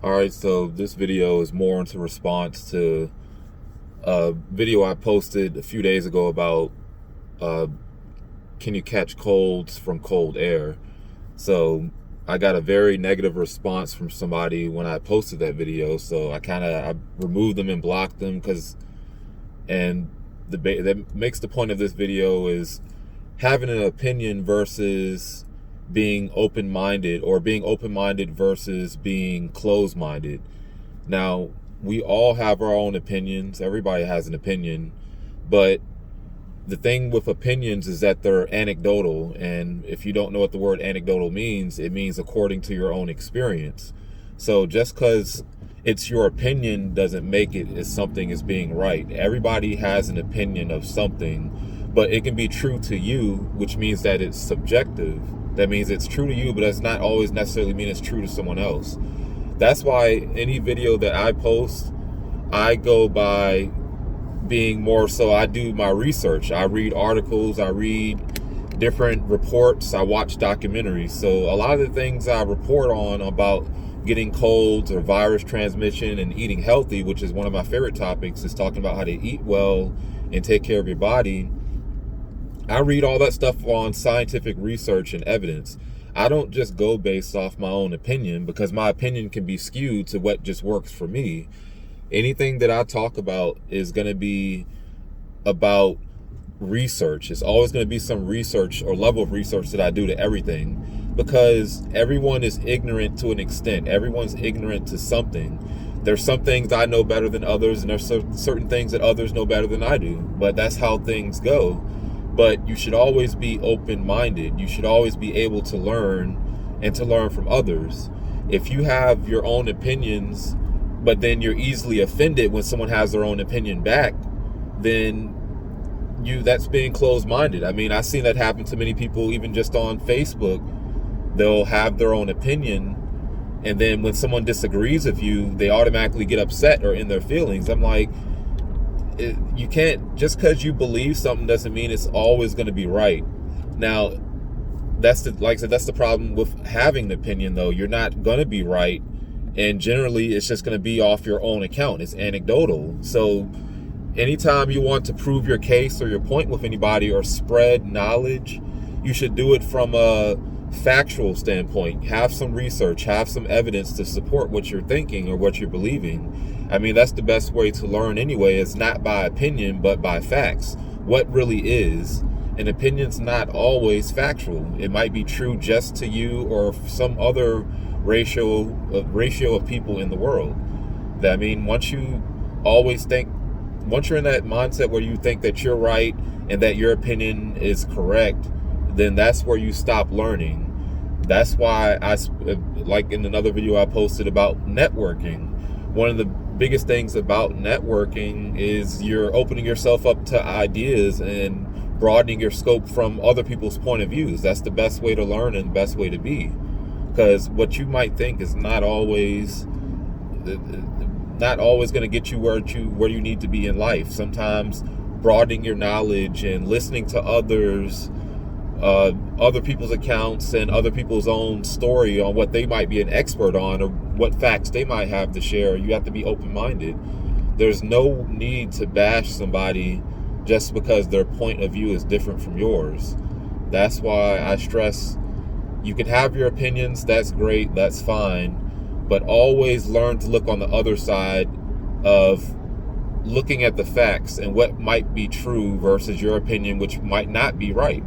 All right, so this video is more into response to a video I posted a few days ago about uh, can you catch colds from cold air? So I got a very negative response from somebody when I posted that video. So I removed them and blocked them and that makes the point of this video is having an opinion versus being open-minded, or being open-minded versus being closed-minded. Now, we all have our own opinions. Everybody has an opinion, but the thing with opinions is that they're anecdotal, and if you don't know what the word anecdotal means, it means according to your own experience. So just because it's your opinion doesn't make it as something as being right. Everybody has an opinion of something, but it can be true to you, which means that it's subjective. That means it's true to you, but does not always necessarily mean it's true to someone else. That's why any video that I post, I go by being more so I do my research. I read articles, I read different reports, I watch documentaries. So a lot of the things I report on about getting colds or virus transmission and eating healthy, which is one of my favorite topics, is talking about how to eat well and take care of your body. I read all that stuff on scientific research and evidence. I don't just go based off my own opinion, because my opinion can be skewed to what just works for me. Anything that I talk about is going to be about research. It's always going to be some research or level of research that I do to everything, because everyone is ignorant to an extent. Everyone's ignorant to something. There's some things I know better than others, and there's certain things that others know better than I do, but that's how things go. But you should always be open-minded. You should always be able to learn and to learn from others. If you have your own opinions, but then you're easily offended when someone has their own opinion back, then that's being closed-minded. I mean, I've seen that happen to many people, even just on Facebook. They'll have their own opinion, and then when someone disagrees with you, they automatically get upset or in their feelings. I'm like, you can't, just because you believe something doesn't mean it's always going to be right. Now, like I said, that's the problem with having an opinion, though. You're not going to be right, and generally it's just going to be off your own account. It's anecdotal. So anytime you want to prove your case or your point with anybody or spread knowledge, you should do it from a factual standpoint. Have some research, have some evidence to support what you're thinking or what you're believing. I mean, that's the best way to learn anyway. It's not by opinion, but by facts. What really is. An opinion's not always factual. It might be true just to you or some other ratio of people in the world. I mean, once you're in that mindset where you think that you're right and that your opinion is correct, then that's where you stop learning. That's why like in another video I posted about networking, one of the biggest things about networking is you're opening yourself up to ideas and broadening your scope from other people's point of views. That's the best way to learn and the best way to be, because what you might think is not always going to get you where you need to be in life. Sometimes broadening your knowledge and listening to other people's accounts and other people's own story on what they might be an expert on or what facts they might have to share. You have to be open-minded. There's no need to bash somebody just because their point of view is different from yours. That's why I stress, you can have your opinions, that's great, that's fine, but always learn to look on the other side of looking at the facts and what might be true versus your opinion, which might not be right.